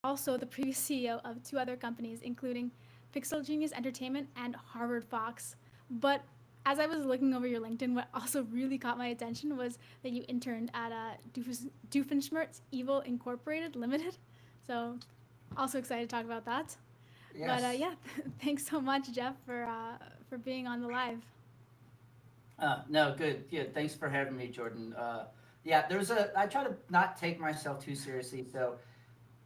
also the previous CEO of two other companies, including Pixel Genius Entertainment and Harvard Fox. But as I was looking over your LinkedIn, what also really caught my attention was that you interned at Doofenshmirtz Evil Incorporated Limited. So, also excited to talk about that. But Yes. yeah, thanks so much, Jeff, for being on the live. No, good, good. Thanks for having me, Jordan. Yeah, I try to not take myself too seriously. So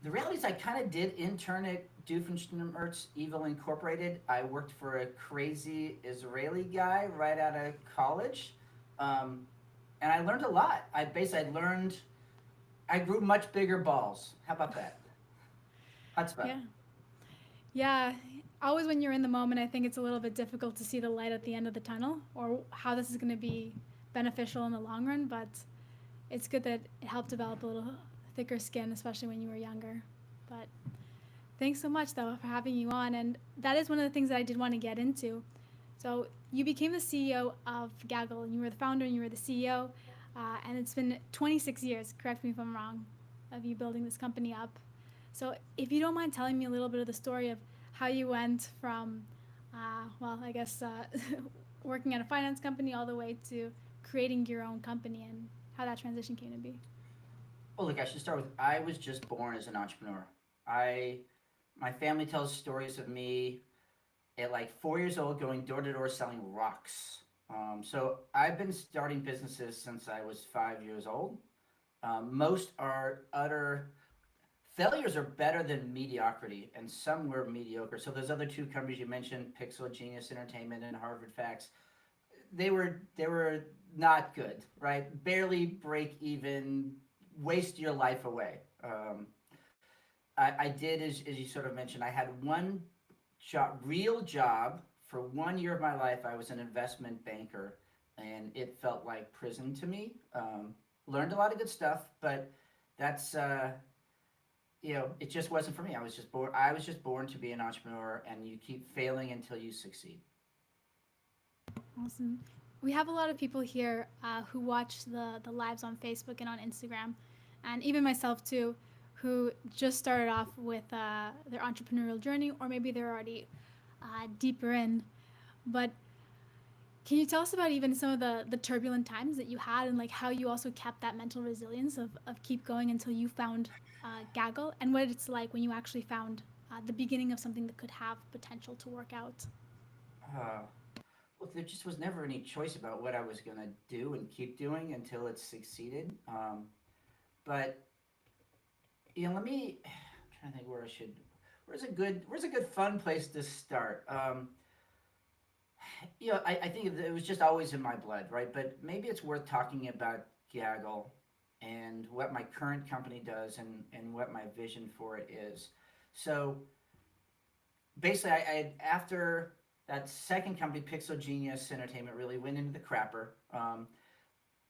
the reality is I kind of did intern at Doofenshmirtz Evil Incorporated. I worked for a crazy Israeli guy right out of college. Um, and I learned a lot. I grew much bigger balls. How about that? That's fun. Yeah. Yeah. Always when you're in the moment, I think it's a little bit difficult to see the light at the end of the tunnel or how this is going to be beneficial in the long run. But it's good that it helped develop a little thicker skin, especially when you were younger. But thanks so much, though, for having you on. And that is one of the things that I did want to get into. So you became the CEO of Gaggle, and you were the founder and you were the CEO. And it's been 26 years, correct me if I'm wrong, of you building this company up. So if you don't mind telling me a little bit of the story of how you went from, well, I guess, working at a finance company all the way to creating your own company and how that transition came to be. Well, look, I should start with I was just born as an entrepreneur. I My family tells stories of me at like 4 years old going door to door selling rocks. So I've been starting businesses since I was 5 years old. Most are utter failures are better than mediocrity, and some were mediocre. So those other two companies you mentioned, Pixel Genius Entertainment and Harvard Facts, they were not good, right? Barely break even, waste your life away. I did, as you sort of mentioned, I had one real job for 1 year of my life. I was an investment banker, and it felt like prison to me. Learned a lot of good stuff, but that's it just wasn't for me. I was just born. I was just born to be an entrepreneur, and you keep failing until you succeed. Awesome. We have a lot of people here who watch the lives on Facebook and on Instagram, and even myself too, who just started off with their entrepreneurial journey, or maybe they're already deeper in. But can you tell us about even some of the turbulent times that you had and like how you also kept that mental resilience of keep going until you found Gaggle and what it's like when you actually found the beginning of something that could have potential to work out? Uh, Look, there just was never any choice about what I was gonna do and keep doing until it succeeded. But let me. I'm trying to think where I should. Where's a good fun place to start? I think it was just always in my blood, right? But maybe it's worth talking about Gaggle and what my current company does and what my vision for it is. So basically, after that second company, Pixel Genius Entertainment, really went into the crapper.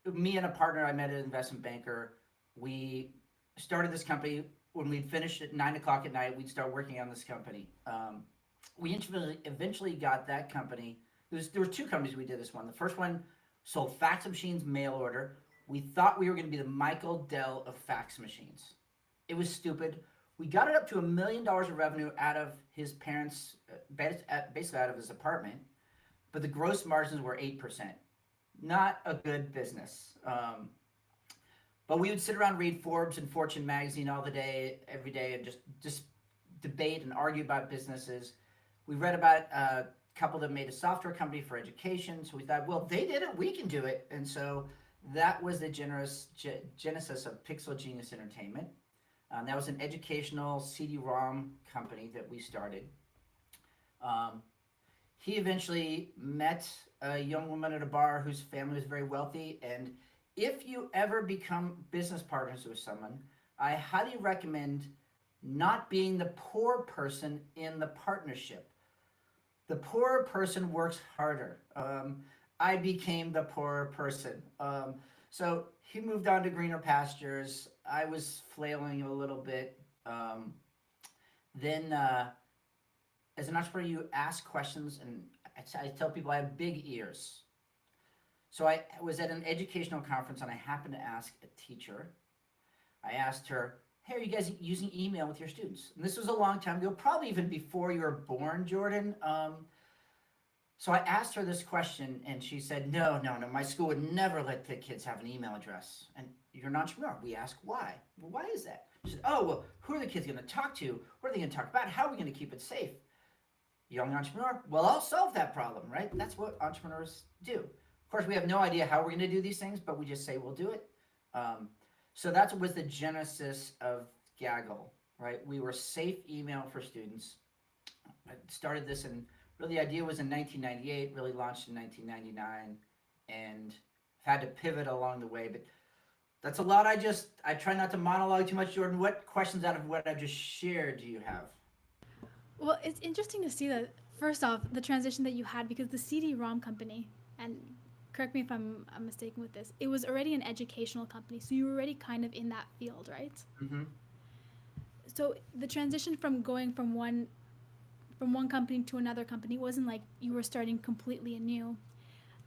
Me and a partner I met at an investment banker, we started this company. When we'd finished at 9 o'clock at night, we'd start working on this company. We eventually got that company. There were two companies we did this one. The first one sold fax machines mail order. We thought we were going to be the Michael Dell of fax machines. It was stupid. We got it up to $1 million of revenue out of his parents, basically out of his apartment, but the gross margins were 8%. Not a good business. But we would sit around, read Forbes and Fortune magazine all the day, every day, and just debate and argue about businesses. We read about a couple that made a software company for education, so we thought, well, they did it, we can do it. And so that was the genesis of Pixel Genius Entertainment. That was an educational CD-ROM company that we started. Um, he eventually met a young woman at a bar whose family was very wealthy. And if you ever become business partners with someone, I highly recommend not being the poor person in the partnership. The poorer person works harder. I became the poorer person. So he moved on to greener pastures. I was flailing a little bit. Then, as an entrepreneur, you ask questions, and I tell people I have big ears. So I was at an educational conference, and I happened to ask a teacher. I asked her, hey, are you guys using email with your students? And this was a long time ago, probably even before you were born, Jordan. So I asked her this question, and she said, no, no, no, my school would never let the kids have an email address. And you're an entrepreneur. We ask why. Well, why is that? She said, oh, well, who are the kids going to talk to? What are they going to talk about? How are we going to keep it safe? Young entrepreneur, well, I'll solve that problem, right? That's what entrepreneurs do. Of course, we have no idea how we're going to do these things, but we just say we'll do it. So that was the genesis of Gaggle, right? We were safe email for students. I started this in, really the idea was in 1998, really launched in 1999, and had to pivot along the way. But that's a lot. I try not to monologue too much. Jordan, what questions out of what I've just shared do you have? Well, it's interesting to see that, first off, the transition that you had, because the CD-ROM company, and correct me if I'm mistaken with this, it was already an educational company, so you were already kind of in that field, right? Mm-hmm. So the transition from going from one company to another company wasn't like you were starting completely anew.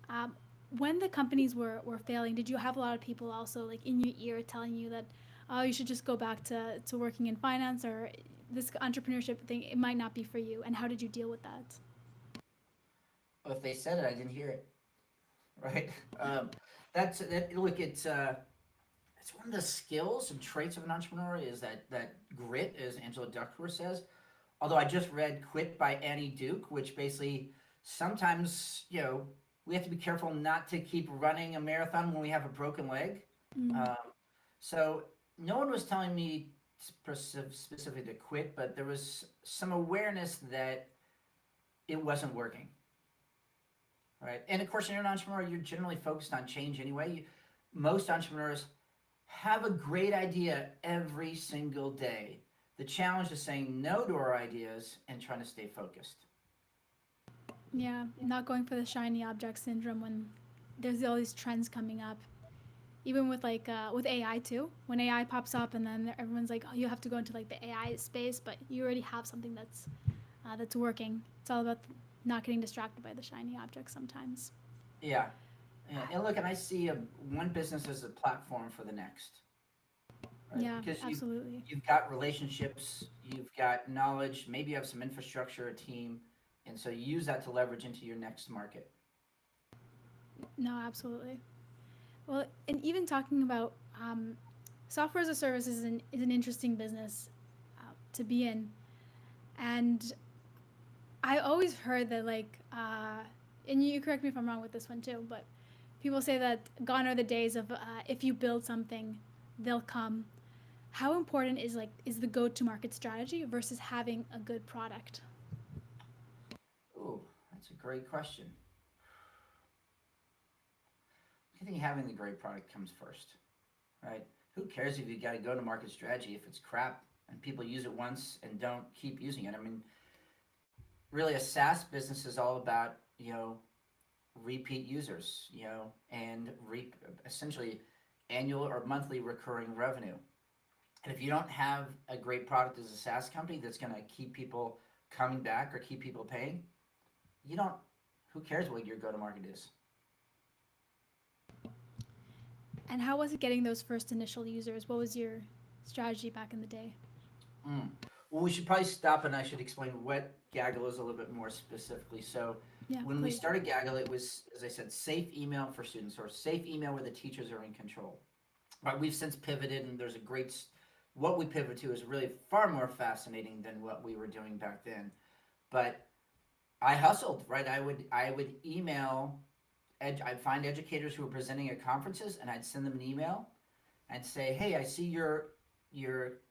Um, when the companies were failing, did you have a lot of people also like in your ear telling you that, oh, you should just go back to working in finance, or this entrepreneurship thing, it might not be for you? And how did you deal with that? Well, if they said it, I didn't hear it, right? Um, that's that. Look, it's one of the skills and traits of an entrepreneur is that grit, as Angela Duckworth says. Although I just read Quit by Annie Duke, which basically sometimes, we have to be careful not to keep running a marathon when we have a broken leg. Mm, Um, so no one was telling me specifically to quit, but there was some awareness that it wasn't working, right? And of course, when you're an entrepreneur, you're generally focused on change anyway. Most entrepreneurs have a great idea every single day. The challenge is saying no to our ideas and trying to stay focused. yeah, not going for the shiny object syndrome when there's all these trends coming up. Even with like with AI too, when AI pops up and then everyone's like, oh, you have to go into like the AI space, but you already have something that's working. It's all about not getting distracted by the shiny object sometimes. Yeah, yeah. And look, and I see one business as a platform for the next, right? Yeah, Because absolutely. you've got relationships, you've got knowledge, maybe you have some infrastructure, a team, and so you use that to leverage into your next market. No, absolutely. Well, and even talking about software as a service is an interesting business to be in. And I always heard that, like, and you correct me if I'm wrong with this one too, but people say that gone are the days of if you build something, they'll come. How important is the go-to-market strategy versus having a good product? Ooh, that's a great question. I think having the great product comes first, right? Who cares if you got a go-to-market strategy if it's crap and people use it once and don't keep using it? I mean, really, a SaaS business is all about repeat users, and essentially annual or monthly recurring revenue. And if you don't have a great product as a SaaS company that's going to keep people coming back or keep people paying, you don't. Who cares what your go-to-market is? And how was it getting those first initial users? What was your strategy back in the day? Mm. Well, we should probably stop and I should explain what Gaggle is a little bit more specifically. So, Yeah, when we please. started Gaggle, it was, as I said, safe email for students or safe email where the teachers are in control. But we've since pivoted, and there's a what we pivot to is really far more fascinating than what we were doing back then. But I hustled, right? I would email, I'd find educators who were presenting at conferences, and I'd send them an email and say, hey, I see you're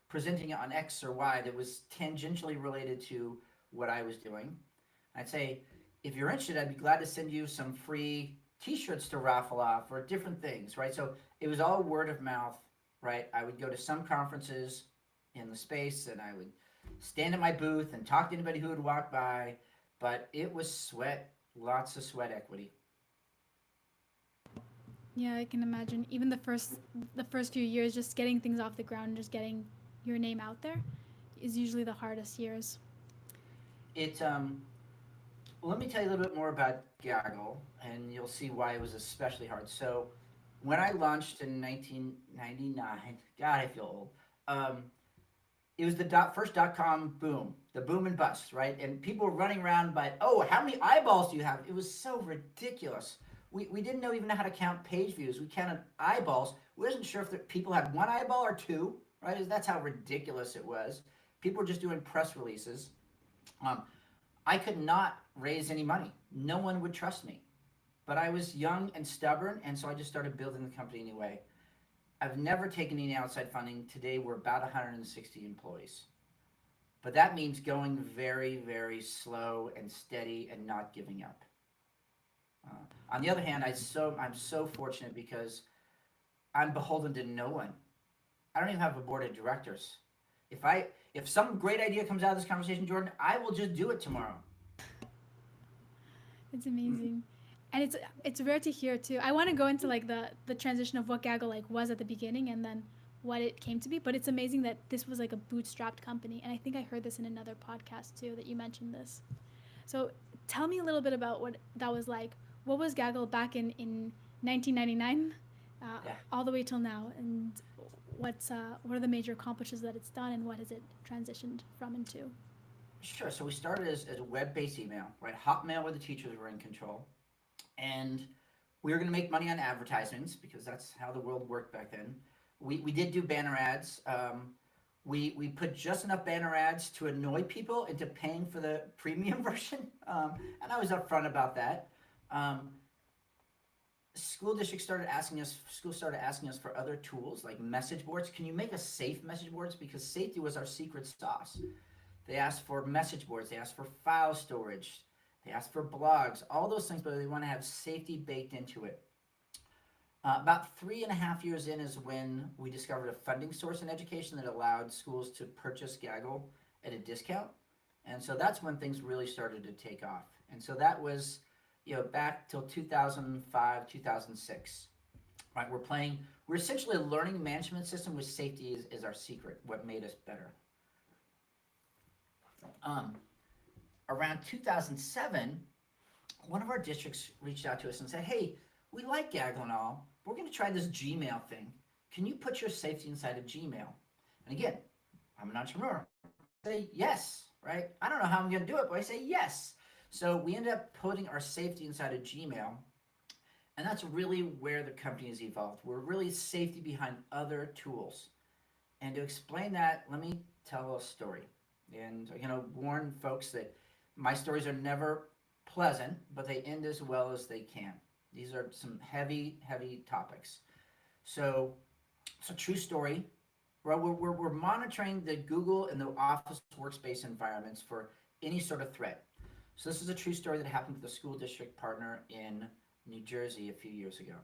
presenting on X or Y that was tangentially related to what I was doing. I'd say, if you're interested, I'd be glad to send you some free T-shirts to raffle off or different things, right? So it was all word of mouth, right? I would go to some conferences in the space, and I would stand at my booth and talk to anybody who would walk by, but it was sweat, lots of sweat equity. Yeah, I can imagine. Even the first few years, just getting things off the ground and just getting your name out there is usually the hardest years. It Let me tell you a little bit more about Gaggle, and you'll see why it was especially hard. So, when I launched in 1999, God, I feel old. um, it was the first .com boom, the boom and bust, right? And people were running around by, oh, how many eyeballs do you have? It was so ridiculous. We didn't even know how to count page views. We counted eyeballs. We wasn't sure if the people had one eyeball or two, right? That's how ridiculous it was. People were just doing press releases. Um, I could not raise any money. No one would trust me. But I was young and stubborn, and so I just started building the company anyway. I've never taken any outside funding. Today we're about 160 employees. But that means going very, very slow and steady and not giving up. On the other hand, I'm so fortunate because I'm beholden to no one. I don't even have a board of directors. If some great idea comes out of this conversation, Jordan, I will just do it tomorrow. It's amazing. And it's rare to hear too. I want to go into like the transition of what Gaggle like was at the beginning and then what it came to be, but it's amazing that this was like a bootstrapped company. And I think I heard this in another podcast too that you mentioned this. So tell me a little bit about what that was like. What was Gaggle back in 1999, Yeah. all the way till now, and what are the major accomplishments that it's done, and what has it transitioned from into? Sure. So we started as a web-based email, right? Hotmail, where the teachers were in control, and we were going to make money on advertisements because that's how the world worked back then. We did do banner ads. We put just enough banner ads to annoy people into paying for the premium version, and I was upfront about that. Um, Schools started asking us for other tools like message boards. Can you make a safe message boards? Because safety was our secret sauce. They asked for message boards. They asked for file storage. They asked for blogs, all those things, but they want to have safety baked into it. About 3.5 years in is when we discovered a funding source in education that allowed schools to purchase Gaggle at a discount. And so that's when things really started to take off. And so that was, back till 2005, 2006. Right, we're essentially a learning management system with safety is our secret, what made us better. Um, Around 2007, one of our districts reached out to us and said, hey, we like Gaggle and all, but we're going to try this Gmail thing. Can you put your safety inside of Gmail? And again, I'm an entrepreneur. I say yes, right? I don't know how I'm going to do it, but I say yes. So we ended up putting our safety inside of Gmail, and that's really where the company has evolved. We're really safety behind other tools. And to explain that, let me tell a story. And warn folks that my stories are never pleasant, but they end as well as they can. These are some heavy, heavy topics. So it's a true story. We're monitoring the Google and the Office workspace environments for any sort of threat. So this is a true story that happened with a school district partner in New Jersey a few years ago.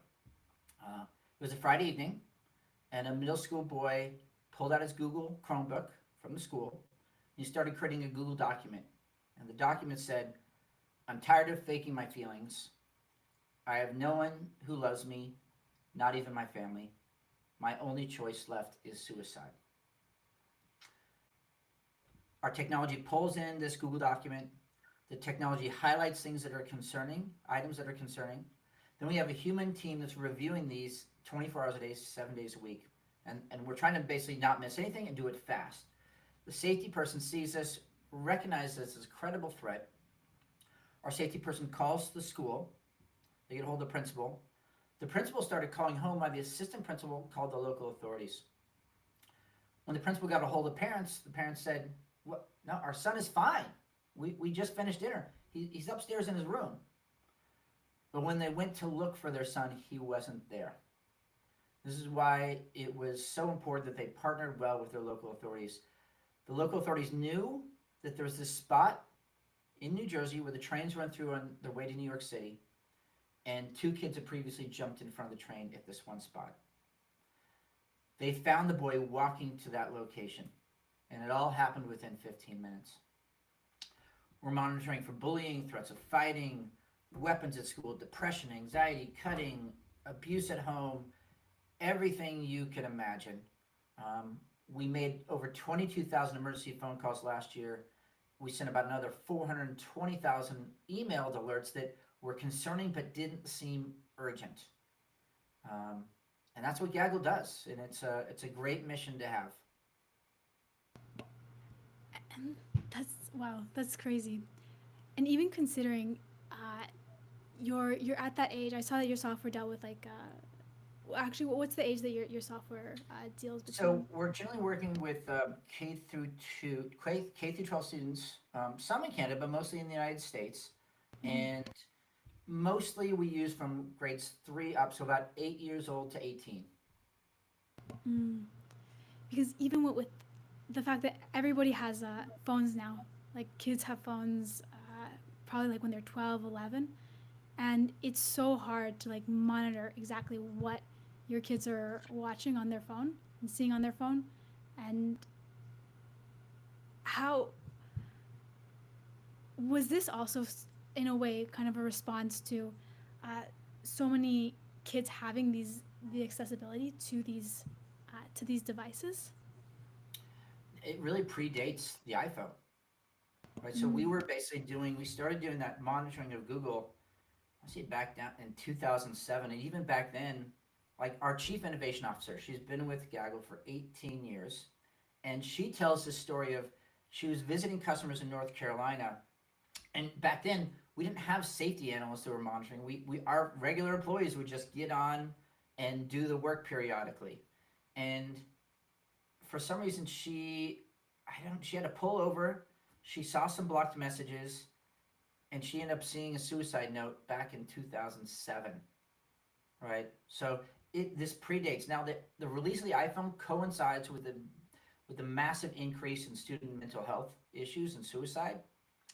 It was a Friday evening, and a middle school boy pulled out his Google Chromebook from the school. He started creating a Google document. And the document said, I'm tired of faking my feelings. I have no one who loves me, not even my family. My only choice left is suicide. Our technology pulls in this Google document. The technology highlights things that are concerning, items that are concerning. Then we have a human team that's reviewing these 24 hours a day, 7 days a week. And we're trying to basically not miss anything and do it fast. The safety person sees this, recognizes this as a credible threat. Our safety person calls the school. They get a hold of the principal. The principal started calling home while the assistant principal called the local authorities. When the principal got a hold of parents, the parents said, "What? No, our son is fine. We just finished dinner. He's upstairs in his room." But when they went to look for their son, he wasn't there. This is why it was so important that they partnered well with their local authorities. The local authorities knew that there was this spot in New Jersey where the trains run through on their way to New York City, and 2 kids had previously jumped in front of the train at this one spot. They found the boy walking to that location, and it all happened within 15 minutes. We're monitoring for bullying, threats of fighting, weapons at school, depression, anxiety, cutting, abuse at home, everything you can imagine. We made over 22,000 emergency phone calls last year. We sent about another 420,000 emailed alerts that were concerning but didn't seem urgent. And that's what Gaggle does, and it's a great mission to have. And that's wow, that's crazy. And even considering you're at that age, I saw that your software dealt with like actually, what's the age that your software deals So between? we're generally working with K through 12 students, some in Canada, but mostly in the United States. Mm. And mostly we use from grades 3 up, so about 8 years old to 18. Mm. Because even with the fact that everybody has phones now, like kids have phones probably like when they're 12, 11, and it's so hard to like monitor exactly what your kids are watching on their phone and seeing on their phone, and how was this also in a way kind of a response to uh, so many kids having the accessibility to these devices. It really predates the iPhone, right? So Mm. we started doing that monitoring of Google, I see back down in 2007. And even back then, like our chief innovation officer, she's been with Gaggle for 18 years. And she tells the story of she was visiting customers in North Carolina. And back then, we didn't have safety analysts who were monitoring. Our regular employees would just get on and do the work periodically. And for some reason, she had to pull over. She saw some blocked messages, and she ended up seeing a suicide note back in 2007. Right. So this predates now that the release of the iPhone coincides with the massive increase in student mental health issues and suicide.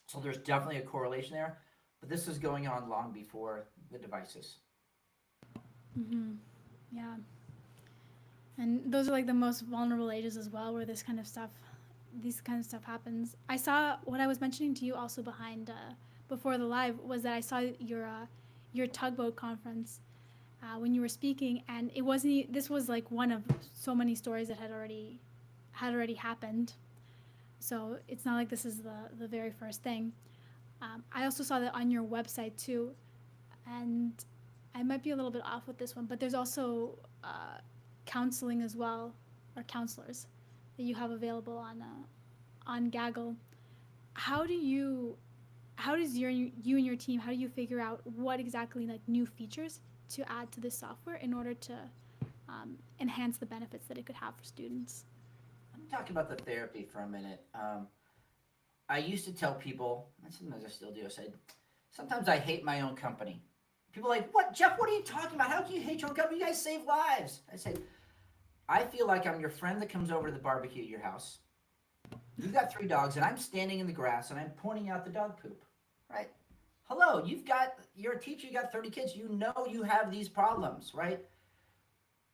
So there's definitely a correlation there, but this is going on long before the devices. Mm-hmm. Yeah, and those are like the most vulnerable ages as well, where this kind of stuff happens. I saw what I was mentioning to you also behind before the live was that I saw your tugboat conference when you were speaking, and it wasn't. This was like one of so many stories that had already happened. So it's not like this is the very first thing. I also saw that on your website too, and I might be a little bit off with this one, but there's also counseling as well, or counselors that you have available on Gaggle. How do you, how does you and your team, how do you figure out what exactly like new features to add to this software in order to enhance the benefits that it could have for students? Let me talk about the therapy for a minute. I used to tell people, and sometimes I still do, I said, sometimes I hate my own company. People are like, what, Jeff, what are you talking about? How can you hate your own company? You guys save lives. I said, I feel like I'm your friend that comes over to the barbecue at your house. You've got 3 dogs, and I'm standing in the grass and I'm pointing out the dog poop, right? Hello, you're a teacher, you got 30 kids, you know you have these problems, right?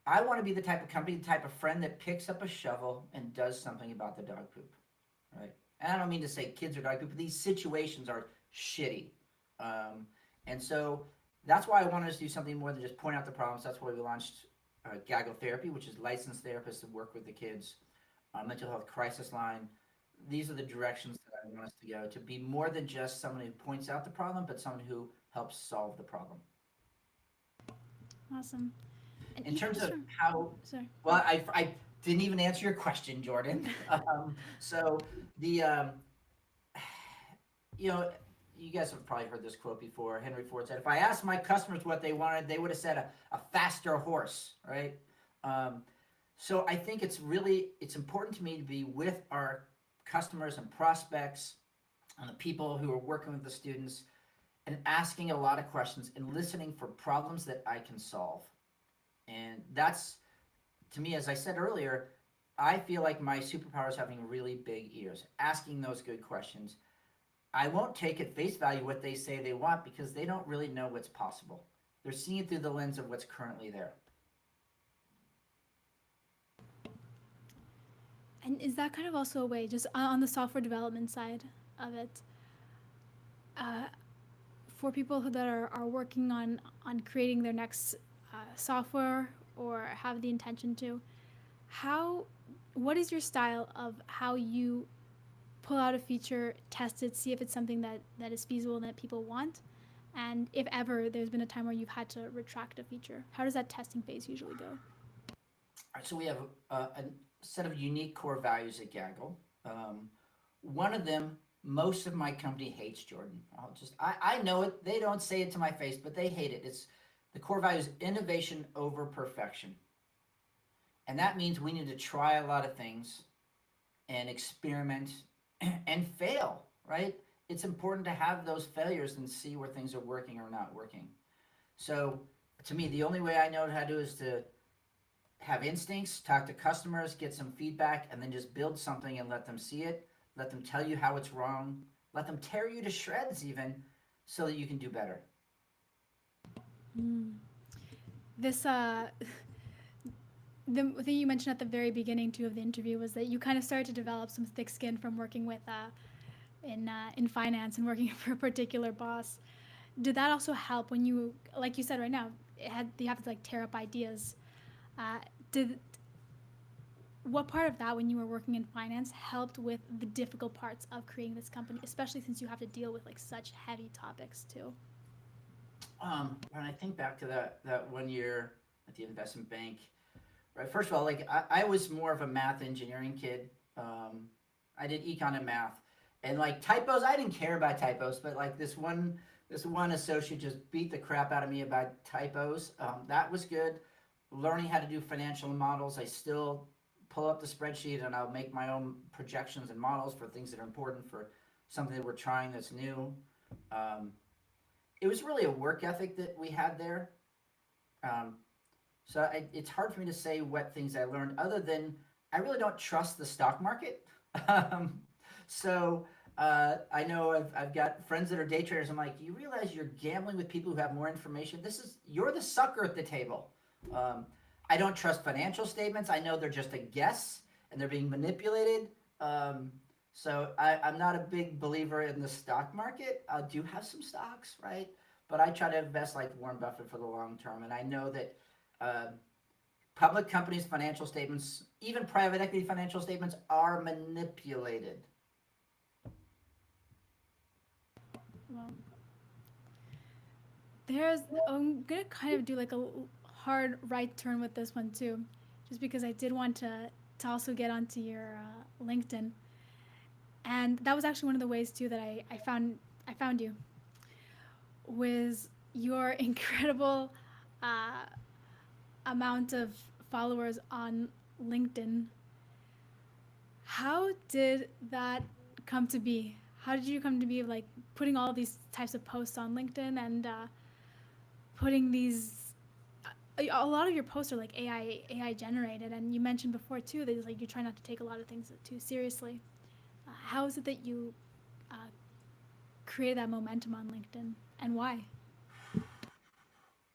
I want to be the type of company, the type of friend that picks up a shovel and does something about the dog poop, right? And I don't mean to say kids are dog poop, but these situations are shitty. And so that's why I wanted us to do something more than just point out the problems. That's why we launched Gaggle Therapy, which is licensed therapists that work with the kids, mental health crisis line. These are the directions that I want us to go to be more than just someone who points out the problem, but someone who helps solve the problem. Awesome. And In even terms just of from, how, sorry. well, I didn't even answer your question, Jordan. So the you know, you guys have probably heard this quote before. Henry Ford said, "If I asked my customers what they wanted, they would have said a faster horse." Right. Um, so I think it's important to me to be with our customers and prospects and the people who are working with the students and asking a lot of questions and listening for problems that I can solve. And that's, to me, as I said earlier, I feel like my superpower is having really big ears, asking those good questions. I won't take at face value what they say they want because they don't really know what's possible. They're seeing it through the lens of what's currently there. And is that kind of also a way, just on the software development side of it, uh, for people that are working on creating their next software or have the intention to, how, what is your style of how you pull out a feature, test it, see if it's something that is feasible and that people want, and if ever there's been a time where you've had to retract a feature, how does that testing phase usually go? All right, so we have a set of unique core values at Gaggle. Um, One of them, most of my company hates, Jordan. I know it. They don't say it to my face, but they hate it. It's the core value is innovation over perfection. And that means we need to try a lot of things and experiment and fail, right? It's important to have those failures and see where things are working or not working. So to me, the only way I know how to do is to have instincts, talk to customers, get some feedback, and then just build something and let them see it. Let them tell you how it's wrong. Let them tear you to shreds even so that you can do better. Mm. This the thing you mentioned at the very beginning too of the interview was that you kind of started to develop some thick skin from working with in finance and working for a particular boss. Did that also help when you, like you said right now, you have to like tear up ideas? Uh, did what part of that when you were working in finance helped with the difficult parts of creating this company, especially since you have to deal with like such heavy topics too? When I think back to that 1 year at the investment bank, right? First of all, like I was more of a math engineering kid. I did econ and math, and like typos, I didn't care about typos, but like this one associate just beat the crap out of me about typos. That was good. Learning how to do financial models, I still pull up the spreadsheet and I'll make my own projections and models for things that are important for something that we're trying that's new. Um, it was really a work ethic that we had there. Um, it's hard for me to say what things I learned other than I really don't trust the stock market. um, so I know I've got friends that are day traders. I'm like, you realize you're gambling with people who have more information. You're the sucker at the table. Um, I don't trust financial statements. I know they're just a guess and they're being manipulated. Um, I'm not a big believer in the stock market. I do have some stocks, right? But I try to invest like Warren Buffett for the long term. And I know that uh, public companies' financial statements, even private equity financial statements, are manipulated. Well, I'm gonna kind of do like a hard right turn with this one too, just because I did want to also get onto your LinkedIn, and that was actually one of the ways too that I found you was your incredible uh, amount of followers on LinkedIn. How did that come to be? How did you come to be like putting all these types of posts on LinkedIn and putting these? A lot of your posts are like AI generated, and you mentioned before too that like you try not to take a lot of things too seriously. How is it that you uh, created that momentum on LinkedIn, and why?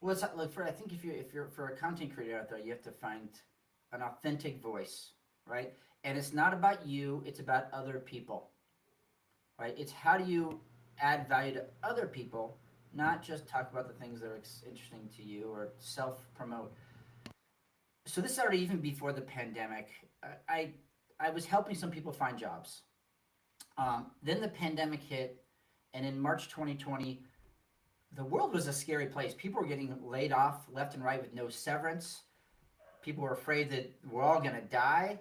Well, look for I think if you're for a content creator out there, you have to find an authentic voice, right? And it's not about you; it's about other people, right? It's how do you add value to other people, not just talk about the things that are interesting to you or self promote. So this started even before the pandemic. I was helping some people find jobs. Then the pandemic hit, and in March 2020, the world was a scary place. People were getting laid off left and right with no severance. People were afraid that we're all going to die.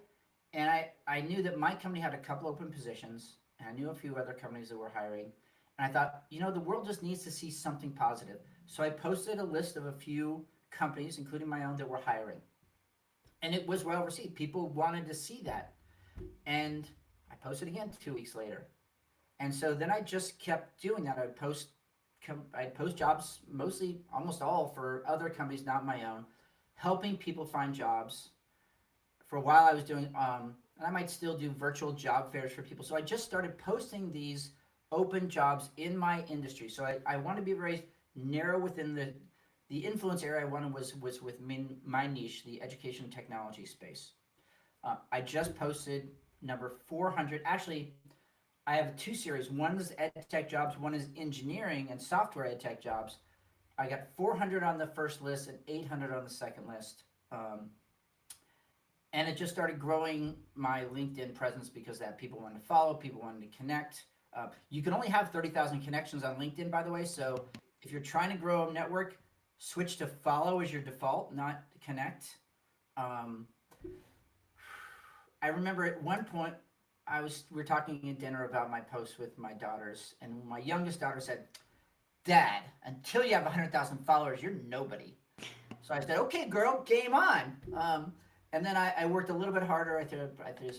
And I knew that my company had a couple open positions, and I knew a few other companies that were hiring. And I thought, the world just needs to see something positive. So I posted a list of a few companies, including my own, that were hiring. And it was well received. People wanted to see that. And I posted again 2 weeks later. And so then I just kept doing that. I'd post jobs, mostly, almost all, for other companies, not my own, helping people find jobs. For a while, I was doing, and I might still do virtual job fairs for people. So I just started posting these open jobs in my industry. So I want to be very narrow within the influence area I wanted was within my niche, the education technology space. I just posted number 400. Actually, I have two series. One is ed tech jobs, one is engineering and software ed tech jobs. I got 400 on the first list and 800 on the second list. And it just started growing my LinkedIn presence because that people wanted to follow, people wanted to connect. You can only have 30,000 connections on LinkedIn, by the way. So if you're trying to grow a network, switch to follow as your default, not connect. I remember at one point we were talking at dinner about my post with my daughters, and my youngest daughter said, "Dad, until you have 100,000 followers, you're nobody." So I said, "Okay, girl, game on." And then I worked a little bit harder. I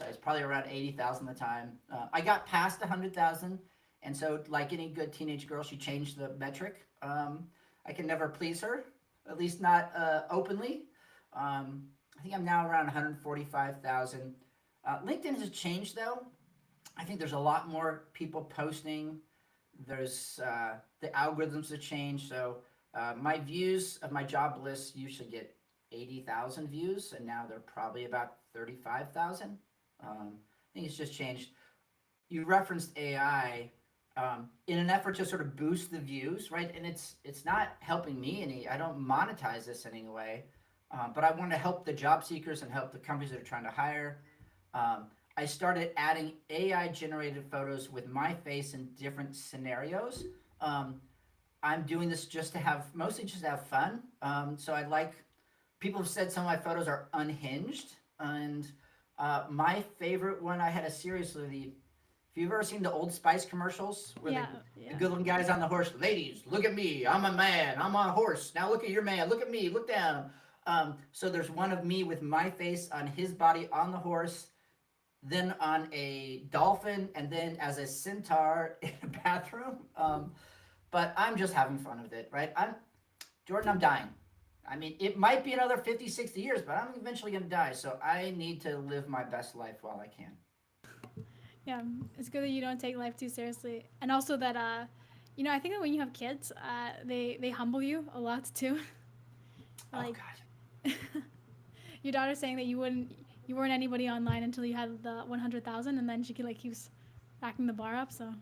was probably around 80,000 at the time. I got past 100,000, and so like any good teenage girl, she changed the metric. I can never please her, at least not openly. I think I'm now around 145,000. LinkedIn has changed though. I think there's a lot more people posting. There's the algorithms have changed. So my views of my job lists usually get 80,000 views, and now they're probably about 35,000. I think it's just changed. You referenced AI in an effort to sort of boost the views, right? And it's not helping me any. I don't monetize this in any way, but I want to help the job seekers and help the companies that are trying to hire. I started adding AI generated photos with my face in different scenarios. I'm doing this just to have, mostly just to have fun. So I like, people have said some of my photos are unhinged. And my favorite one, I had a series of the, if you've ever seen the Old Spice commercials where Yeah, the yeah. good looking guy's on the horse, ladies, look at me, I'm a man, I'm on a horse. Now look at your man, look at me, look down. So there's one of me with my face on his body on the horse, then on a dolphin, and then as a centaur in a bathroom. But I'm just having fun with it, right? Jordan, I'm dying. I mean, it might be another 50, 60 years, but I'm eventually going to die. So I need to live my best life while I can. Yeah, it's good that you don't take life too seriously, and also that I think that when you have kids, they humble you a lot too. Oh, Like God. your daughter saying that you weren't anybody online until you had the 100,000, and then she like keeps backing the bar up. So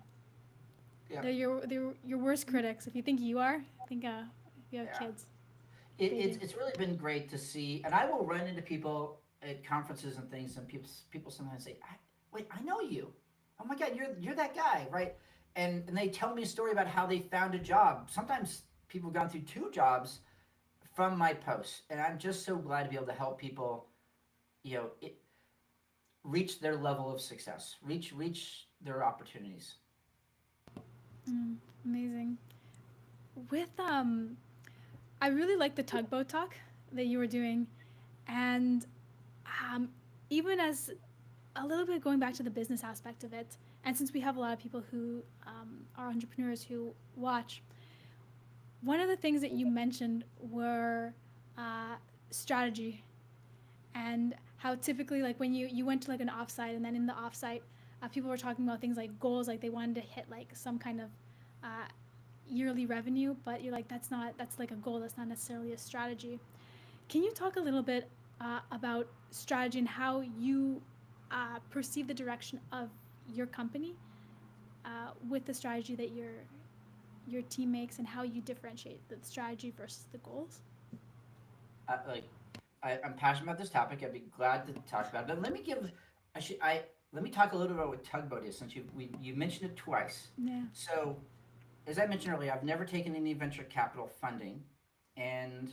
Yeah. they're your worst critics. If you think you are, I think if you have Yeah. kids, It's baby. it's really been great to see, and I will run into people at conferences and things, and people sometimes say, "Wait, I know you. Oh my God, you're that guy, right?" And they tell me a story about how they found a job. Sometimes people have gone through two jobs from my posts, and I'm just so glad to be able to help people, you know, reach their level of success, reach their opportunities. Mm, amazing. With I really like the tugboat talk that you were doing, and um, even as a little bit going back to the business aspect of it, and since we have a lot of people who are entrepreneurs who watch, one of the things that you mentioned were uh, strategy and how typically like when you went to like an offsite and then in the offsite people were talking about things like goals, like they wanted to hit like some kind of uh, yearly revenue, but you're like that's like a goal, that's not necessarily a strategy. Can you talk a little bit about strategy and how you perceive the direction of your company with the strategy that your team makes, and how you differentiate the strategy versus the goals? Like I'm passionate about this topic. I'd be glad to talk about it. But let me give I let me talk a little bit about what tugboat is, since you mentioned it twice. Yeah. So as I mentioned earlier, I've never taken any venture capital funding, and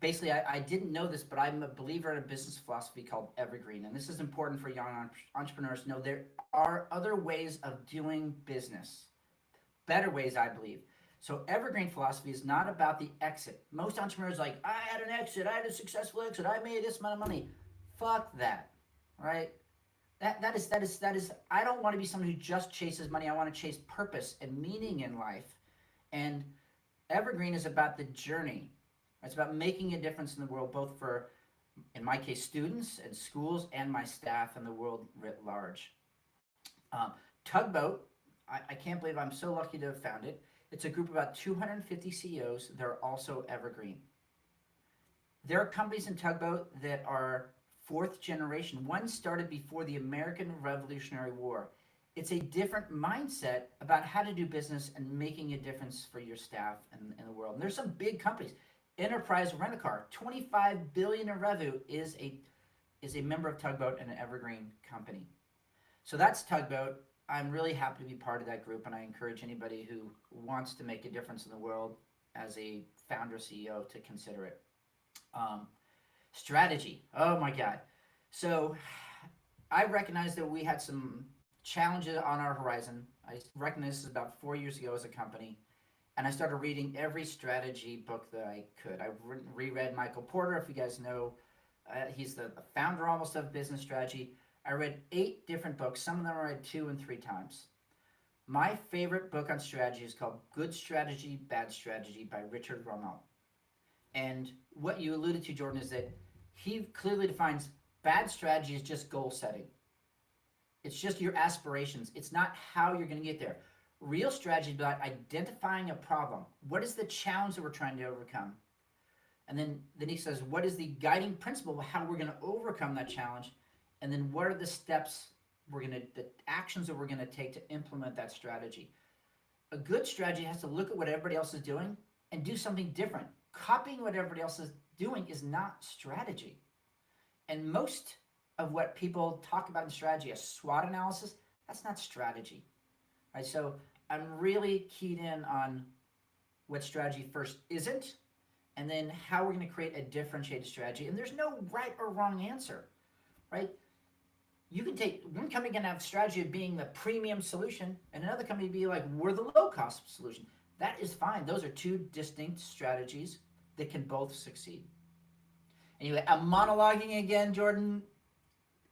basically I didn't know this, but I'm a believer in a business philosophy called evergreen, and this is important for young entrepreneurs to know there are other ways of doing business, better ways, I believe. So evergreen philosophy is not about the exit. Most entrepreneurs are like, I had an exit, I had a successful exit, I made this amount of money. Fuck that, right? That is. I don't want to be someone who just chases money. I want to chase purpose and meaning in life. And evergreen is about the journey. It's about making a difference in the world, both for, in my case, students and schools, and my staff and the world writ large. Um, Tugboat, I can't believe I'm so lucky to have found it. It's a group of about 250 CEOs. They're also evergreen. There are companies in Tugboat that are fourth generation. One started before the American Revolutionary War. It's a different mindset about how to do business and making a difference for your staff and the world. And there's some big companies. Enterprise Rent-A-Car, 25 billion in revenue, is a member of Tugboat and an evergreen company. So that's Tugboat. I'm really happy to be part of that group, and I encourage anybody who wants to make a difference in the world as a founder CEO to consider it. Um, Strategy. Oh my God. So I recognized that we had some challenges on our horizon. I recognized this about 4 years ago as a company, and I started reading every strategy book that I could. I reread Michael Porter, if you guys know. He's the founder almost of business strategy. I read 8 different books. Some of them I read 2 and 3 times. My favorite book on strategy is called Good Strategy, Bad Strategy by Richard Rommel. And what you alluded to, Jordan, is that he clearly defines bad strategy as just goal setting. It's just your aspirations. It's not how you're going to get there. Real strategy is about identifying a problem. What is the challenge that we're trying to overcome? And then he says, what is the guiding principle of how we're going to overcome that challenge? And then what are the steps the actions that we're going to take to implement that strategy? A good strategy has to look at what everybody else is doing and do something different. Copying what everybody else is doing is not strategy. And most of what people talk about in strategy, a SWOT analysis, that's not strategy. Right? So I'm really keyed in on what strategy first isn't, and then how we're going to create a differentiated strategy. And there's no right or wrong answer, right? You can take, one company can have strategy of being the premium solution, and another company be like, we're the low-cost solution. That is fine. Those are 2 distinct strategies that can both succeed. Anyway, I'm monologuing again, Jordan.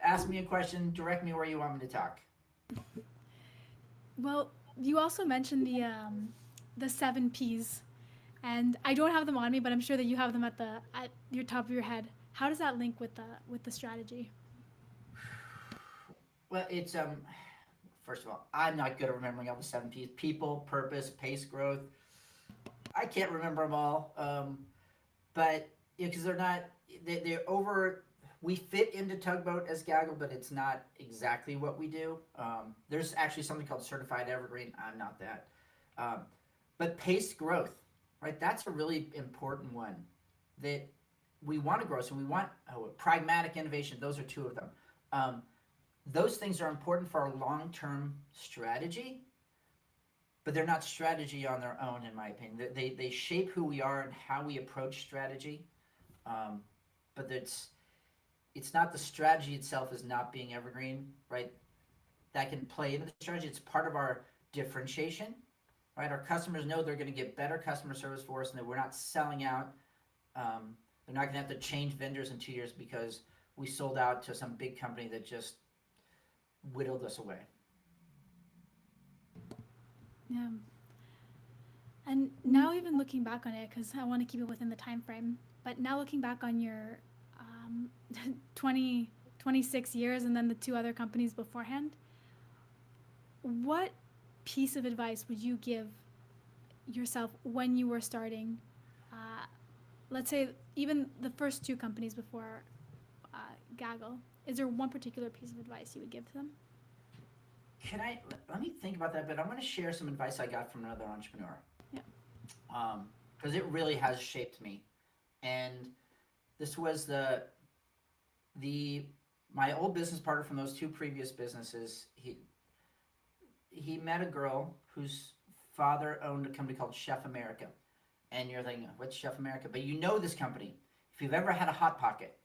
Ask me a question, direct me where you want me to talk. Well, you also mentioned the 7 Ps, and I don't have them on me, but I'm sure that you have them at your top of your head. How does that link with the strategy? Well, it's first of all, I'm not good at remembering all the 7 Ps: people, purpose, pace, growth. I can't remember them all, but because they're not, they're over. We fit into Tugboat as Gaggle, but it's not exactly what we do. There's actually something called Certified Evergreen. I'm not that. But paced growth, right? That's a really important one. That we want to grow, so we want pragmatic innovation. Those are 2 of them. Those things are important for our long-term strategy, but they're not strategy on their own, in my opinion. They shape who we are and how we approach strategy, but it's not the strategy itself is not being evergreen, right? That can play into the strategy. It's part of our differentiation, right? Our customers know they're going to get better customer service for us, and that we're not selling out. They're not going to have to change vendors in 2 years because we sold out to some big company that just whittled us away. Yeah. And now even looking back on it, because I want to keep it within the time frame, but now looking back on your 26 years and then the 2 other companies beforehand, what piece of advice would you give yourself when you were starting, let's say even the first 2 companies before Gaggle? Is there one particular piece of advice you would give to them? Let me think about that, but I'm going to share some advice I got from another entrepreneur. Yeah. Because it really has shaped me. And this was my old business partner from those 2 previous businesses. He met a girl whose father owned a company called Chef America. And you're thinking, what's Chef America? But you know this company if you've ever had a Hot Pocket.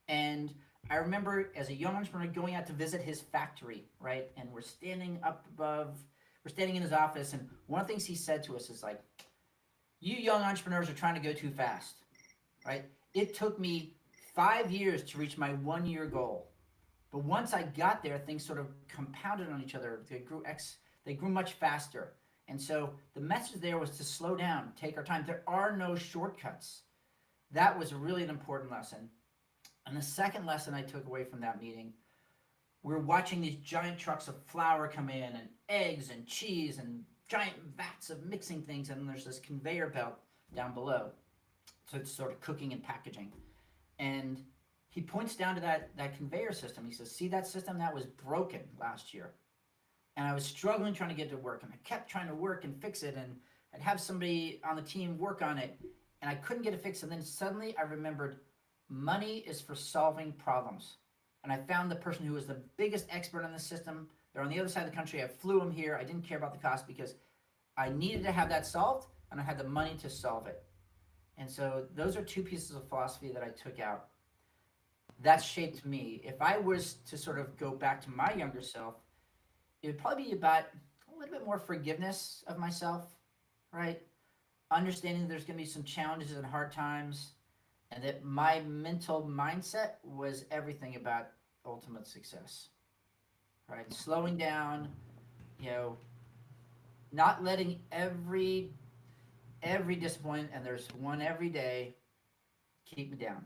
And I remember as a young entrepreneur going out to visit his factory, right? And we're standing in his office, and one of the things he said to us is like, you young entrepreneurs are trying to go too fast, right? It took me 5 years to reach my 1-year goal. But once I got there, things sort of compounded on each other. They grew much faster. And so the message there was to slow down, take our time. There are no shortcuts. That was really an important lesson. And the second lesson I took away from that meeting, we're watching these giant trucks of flour come in, and eggs and cheese and giant vats of mixing things, and then there's this conveyor belt down below. So it's sort of cooking and packaging. And he points down to that conveyor system. He says, see that system? That was broken last year. And I was struggling trying to get it to work, and I kept trying to work and fix it, and I'd have somebody on the team work on it, and I couldn't get it fixed. And then suddenly I remembered, money is for solving problems. And I found the person who was the biggest expert on the system. They're on the other side of the country. I flew him here. I didn't care about the cost because I needed to have that solved, and I had the money to solve it. And so those are 2 pieces of philosophy that I took out. that's shaped me. If I was to sort of go back to my younger self, it would probably be about a little bit more forgiveness of myself, right? Understanding there's going to be some challenges and hard times, and that my mental mindset was everything about ultimate success, right? Slowing down, you know, not letting every disappointment, and there's one every day, keep me down.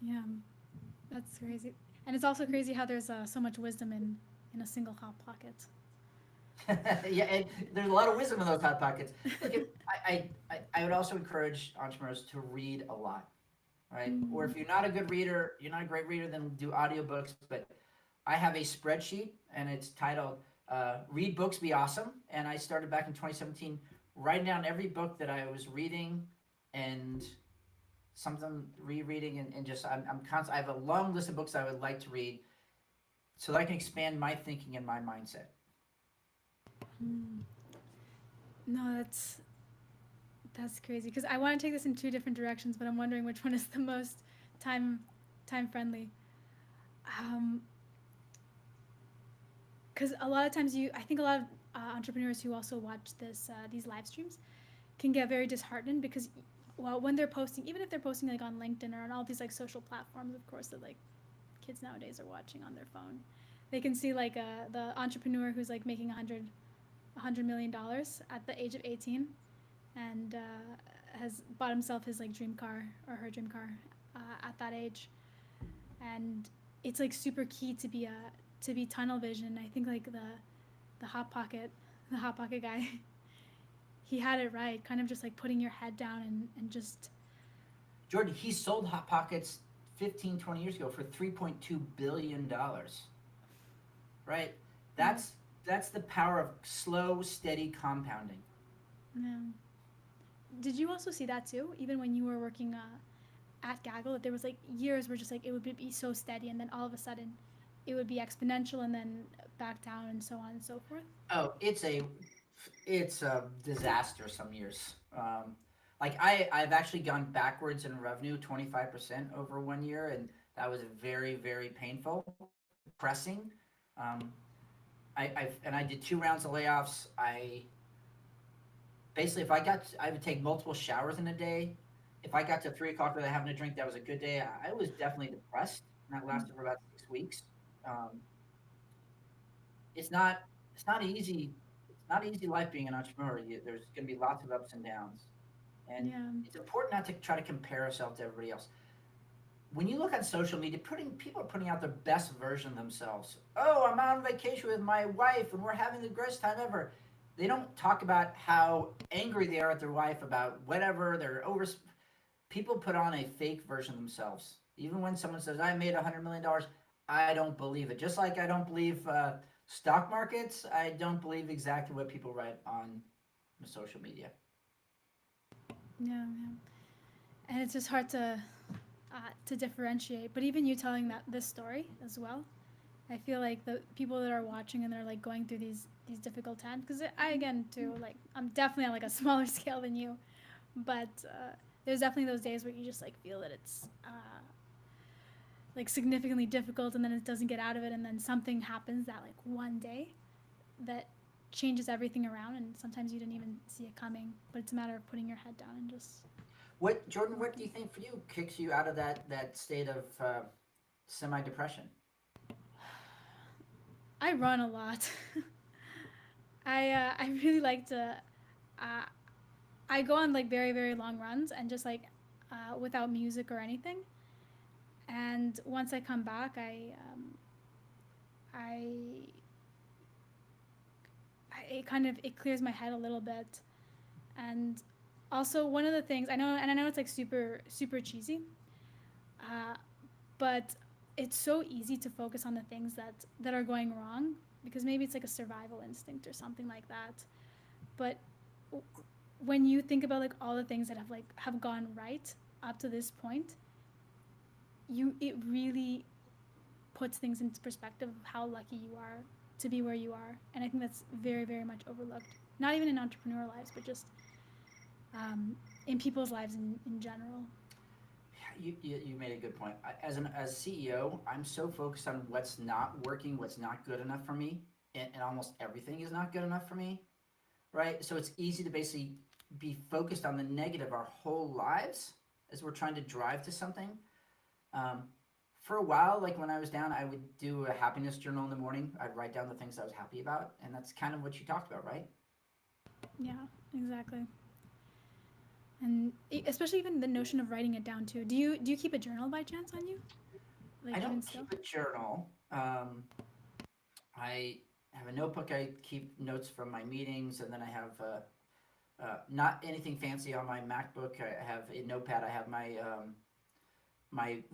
Yeah, that's crazy. And it's also crazy how there's so much wisdom in a single hot pocket. Yeah, and there's a lot of wisdom in those hot pockets. Look, I would also encourage entrepreneurs to read a lot, right? Or Mm, if you're not a good reader, you're not a great reader, then do audiobooks. But I have a spreadsheet, and it's titled "Read Books, Be Awesome," and I started back in 2017, writing down every book that I was reading, and something rereading, and just I'm constant. I have a long list of books I would like to read, so that I can expand my thinking and my mindset. mm. No, that's crazy because I want to take this in two different directions, but I'm wondering which one is the most time time friendly. Um, because a lot of times I think a lot of entrepreneurs who also watch these live streams can get very disheartened because, well, when they're posting, even if they're posting like on LinkedIn or on all these like social platforms, of course, that like kids nowadays are watching on their phone, they can see like the entrepreneur who's like making $100 million at the age of 18 and has bought himself his like dream car or her dream car at that age, and it's like super key to be tunnel vision. I think like the hot pocket the hot pocket guy he had it right, kind of just like putting your head down and just Jordan, he sold Hot Pockets 15, 20 years ago for $3.2 billion, right? yeah, That's the power of slow, steady compounding. yeah. Did you also see that too? Even when you were working at Gaggle, that there was like years where just like it would be so steady, and then all of a sudden, it would be exponential, and then back down, and so on and so forth. Oh, it's a disaster some years. Like I've actually gone backwards in revenue 25% over 1 year, and that was very, very painful, depressing. Um, I did 2 rounds of layoffs. I basically, if I would take multiple showers in a day. If I got to 3 o'clock without having a drink, that was a good day. I was definitely depressed, and that lasted for about 6 weeks. Um, it's not it's not easy. It's not easy life being an entrepreneur. There's going to be lots of ups and downs, and Yeah, it's important not to try to compare ourselves to everybody else. When you look on social media, putting people are putting out their best version of themselves. Oh, I'm on vacation with my wife, and we're having the greatest time ever. They don't talk about how angry they are at their wife about whatever they're over. People put on a fake version of themselves. Even when someone says, I made $100 million, I don't believe it. Just like I don't believe stock markets, I don't believe exactly what people write on social media. yeah, yeah. And it's just hard to differentiate. But even you telling that this story as well, I feel like the people that are watching and they're like going through these difficult times, because I again too like I'm definitely on like a smaller scale than you, but there's definitely those days where you just like feel that it's like significantly difficult, and then it doesn't get out of it, and then something happens that like one day that changes everything around, and sometimes you didn't even see it coming, but it's a matter of putting your head down and just What Jordan? What do you working. think for you kicks you out of that state of semi depression? I run a lot. I really like to. Uh, I go on like very long runs and just like without music or anything. And once I come back, I, it kind of it clears my head a little bit. And also one of the things I know, and I know it's like super cheesy, uh, but it's so easy to focus on the things that are going wrong because maybe it's like a survival instinct or something like that. But when you think about like all the things that have gone right up to this point, it really puts things into perspective of how lucky you are to be where you are. And I think that's very much overlooked. Not even in entrepreneur lives, but just in people's lives in general. You made a good point. As CEO, I'm so focused on what's not working, what's not good enough for me, and almost everything is not good enough for me, right? So it's easy to basically be focused on the negative our whole lives as we're trying to drive to something. Um, for a while, like when I was down, I would do a happiness journal in the morning. I'd write down the things I was happy about, and that's kind of what you talked about, right? Yeah, exactly. And especially even the notion of writing it down too. Do you keep a journal by chance on you? I Like even don't still? keep a journal. I have a notebook. I keep notes from my meetings, and then I have not anything fancy on my MacBook. I have a notepad. I have my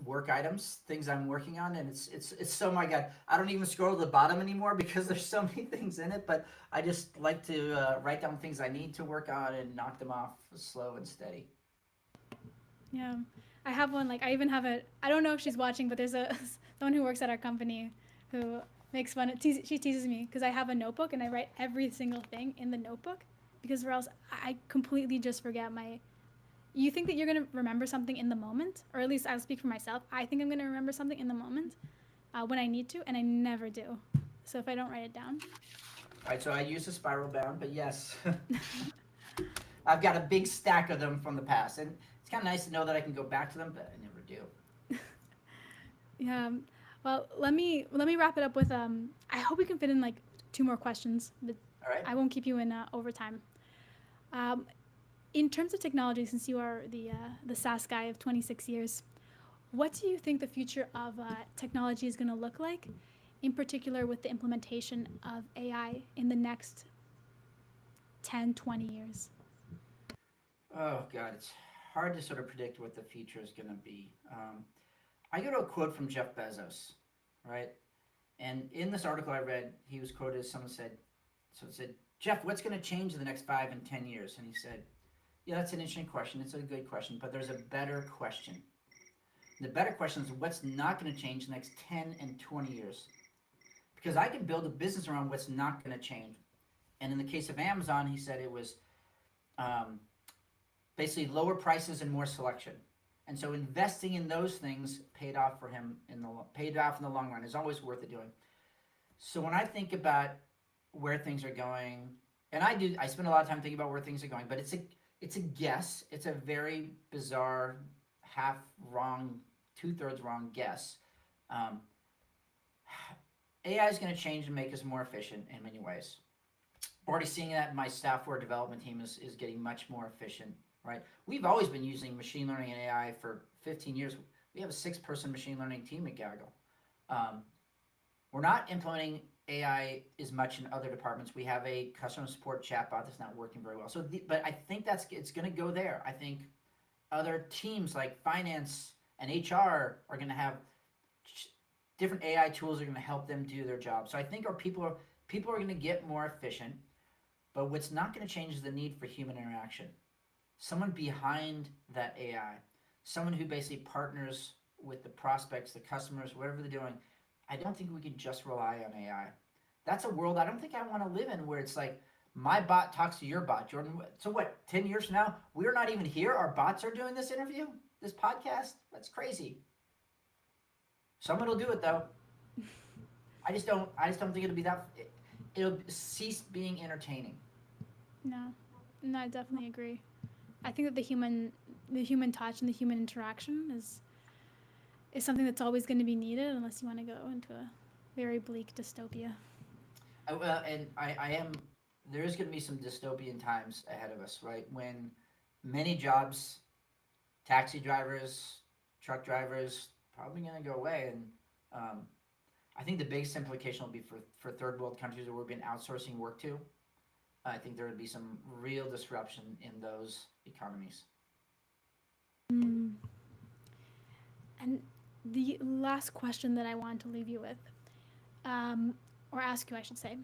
work items, things I'm working on, and it's so my god. I don't even scroll to the bottom anymore because there's so many things in it. But I just like to write down things I need to work on and knock them off slow and steady. Yeah. I have one, like I even have a, I don't know if she's watching, but there's a someone who works at our company who makes fun of, she teases me because I have a notebook and I write every single thing in the notebook because or else I completely just forget my, you think that you're going to remember something in the moment, or at least I'll speak for myself. I think I'm going to remember something in the moment when I need to, and I never do. So if I don't write it down. All right, so I use a spiral bound, but yes, I've got a big stack of them from the past, and it's kind of nice to know that I can go back to them, but I never do. Yeah. Well, let me wrap it up with I hope we can fit in like two more questions, but All right. I won't keep you in overtime. Um, in terms of technology, since you are the SaaS guy of 26 years, what do you think the future of technology is going to look like, in particular with the implementation of AI in the next 10, 20 years? Oh God, it's hard to sort of predict what the future is going to be. I go to a quote from Jeff Bezos, right? And in this article I read, he was quoted as someone said, so it said, Jeff, what's going to change in the next 5 and 10 years? And he said, yeah, that's an interesting question. It's a good question, but there's a better question. The better question is what's not going to change in the next 10 and 20 years? Because I can build a business around what's not going to change. And in the case of Amazon, he said it was um, basically lower prices and more selection. And so investing in those things paid off for him paid off in the long run. Is always worth it doing. So when I think about where things are going, and I spend a lot of time thinking about where things are going, but it's a guess. It's a very bizarre, half wrong, 2/3 wrong guess. Um, AI is going to change and make us more efficient in many ways. Already seeing that my software development team is getting much more efficient, right? We've always been using machine learning and AI for 15 years. We have a 6-person machine learning team at Gaggle. Um, we're not implementing AI as much in other departments. We have a customer support chatbot that's not working very well. But I think it's going to go there. I think other teams like finance and HR are going to have different AI tools are going to help them do their job. So I think our people are going to get more efficient. But what's not going to change is the need for human interaction. Someone behind that AI, someone who basically partners with the prospects, the customers, whatever they're doing. I don't think we can just rely on AI. That's a world I don't think I want to live in where it's like my bot talks to your bot, Jordan. So what, 10 years from now, we're not even here. Our bots are doing this interview, this podcast. That's crazy. Someone will do it though. I just don't think it'll be that, it'll cease being entertaining. No, no, I definitely agree. I think that the human touch and the human interaction is something that's always going to be needed unless you want to go into a very bleak dystopia. Well, and I am. There is going to be some dystopian times ahead of us, right? When many jobs, taxi drivers, truck drivers, probably going to go away, and um, I think the biggest implication will be for third world countries where we've been outsourcing work to. I think there would be some real disruption in those economies. Mm. And the last question that I want to leave you with, or ask you, I should say,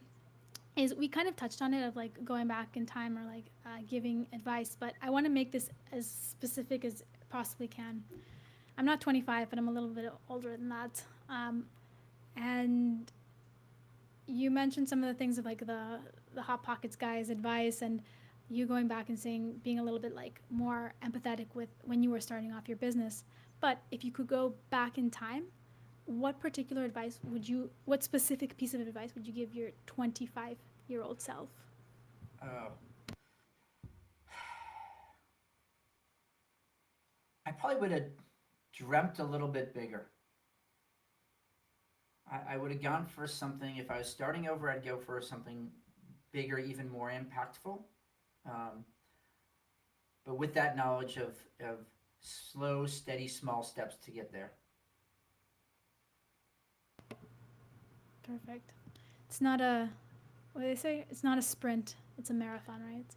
is we kind of touched on it of like going back in time or like giving advice, but I want to make this as specific as possibly can. I'm not 25, but I'm a little bit older than that. And you mentioned some of the things of like the Hot Pockets guys' advice and you going back and saying being a little bit like more empathetic with when you were starting off your business. But if you could go back in time, what specific piece of advice would you give your 25-year-old self? Oh, I probably would have dreamt a little bit bigger. I would have gone for something, if I was starting over, I'd go for something bigger, even more impactful. Um, but with that knowledge of slow, steady, small steps to get there. Perfect. It's not a, what do they say? It's not a sprint, it's a marathon, right?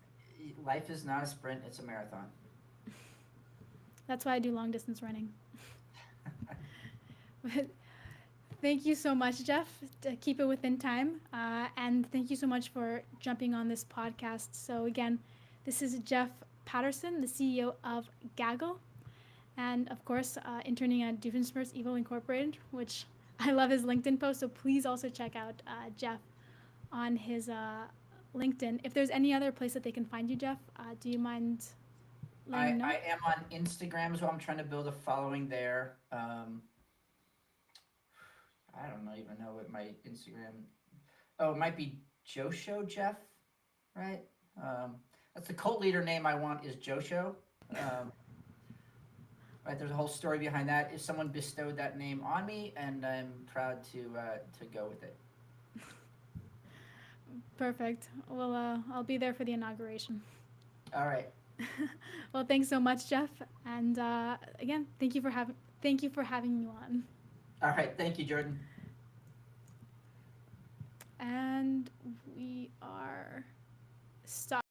Life is not a sprint, it's a marathon. That's why I do long distance running. But thank you so much, Jeff. To keep it within time. And thank you so much for jumping on this podcast. So, again, this is Jeff Patterson, the CEO of Gaggle, and of course, interning at Doofenshmirtz Evil Incorporated, which I love his LinkedIn post. So, please also check out Jeff on his LinkedIn. If there's any other place that they can find you, Jeff, do you mind letting me know? I am on Instagram as well. I'm trying to build a following there. I don't even know what my Instagram. Oh, it might be Josho Jeff, right? That's the cult leader name I want is Josho. Right, there's a whole story behind that. If someone bestowed that name on me, and I'm proud to go with it. Perfect. Well, I'll be there for the inauguration. All right. Well, thanks so much, Jeff. And again, thank you for having me on. All right. Thank you, Jordan. And we are stopped.